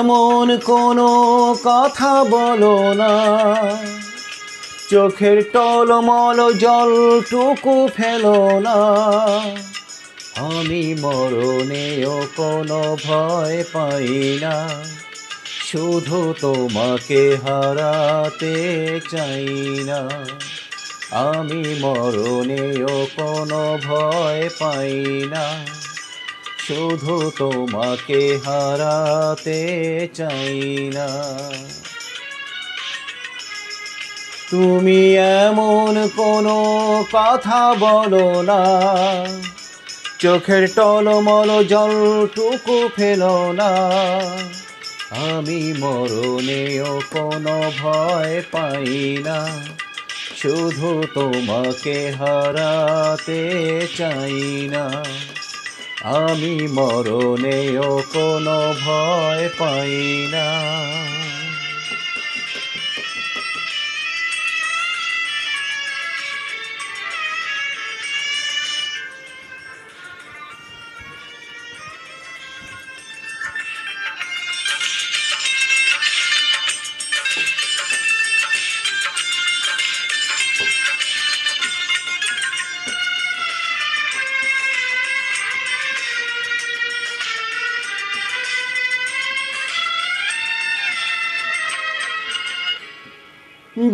এমন কোনো কথা বলো না, চোখের টলমল জলটুকু ফেলো না। আমি মরণেও কোনো ভয় পাই না, শুধু তোমাকে হারাতে চাই না। আমি মরণেও কোনো ভয় পাই না, শুধু তোমাকে হারাতে চাই না। তুমি এমন কোনো কথা বলো না, চোখের টলমল জলটুকু ফেলো না। আমি মরণেও কোনো ভয় পাই না, শুধু তোমাকে হারাতে চাই না। আমি মরণেও কোনো ভয় পাই না।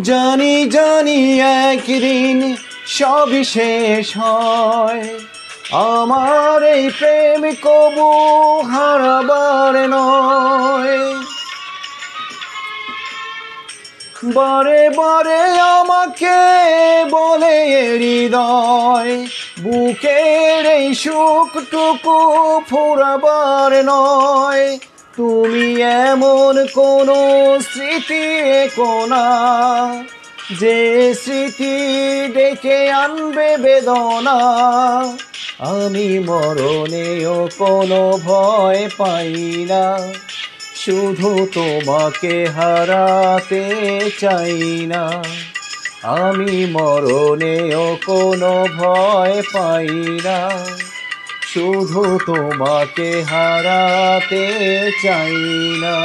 জানি জানি একদিন সবই শেষ হয়, আমার এই প্রেম কবু হারাবার নয়। বারে বারে আমাকে বলে হৃদয়, বুকের এই সুখটুকু ফুরাবার নয়। তুমি এমন কোনো স্মৃতি কোনা, যে স্মৃতি ডেকে আনবে বেদনা। আমি মরণেও কোনো ভয় পাই না, শুধু তোমাকে হারাতে চাই না। আমি মরণেও কোনো ভয় পাই না, শুধু তোমাকে হারাতে চাই না।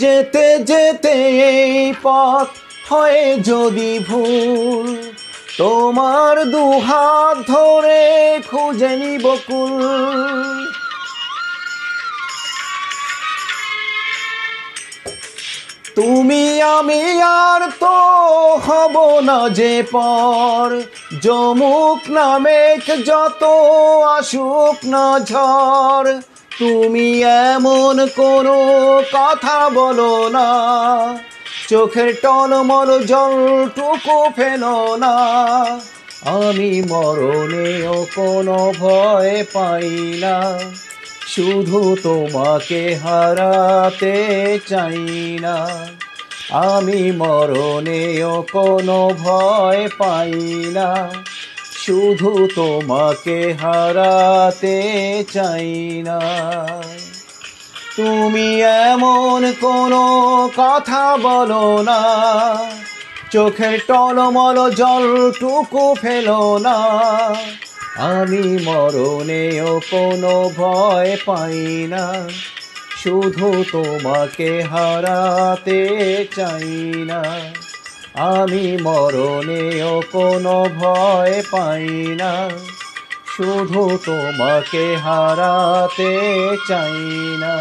যেতে যেতে এই পথ হয় যদি ভুল, তোমার দুহাত ধরে খুঁজে নিব কুল। তুমি আমি আর তো হব না যে পর, যমুক না মেঘ যত আসুক না ঝড়। তুমি এমন কোনো কথা বলো না, চোখের টলমল জলটুকু ফেলো না। আমি মরণেও কোনো ভয় পাই না, শুধু তোমাকে হারাতে চাই না। আমি মরণেও কোনো ভয় পাই না, শুধু তোমাকে হারাতে চাই না। তুমি এমন কোনো কথা বলো না, চোখের টলমল জলটুকু ফেলো না। আমি মরণেও কোনো ভয় পাই না, শুধু তোমাকে হারাতে চাই না। আমি মরণেও কোনো ভয় পাই না, শুধু তোমাকে হারাতে চাই না।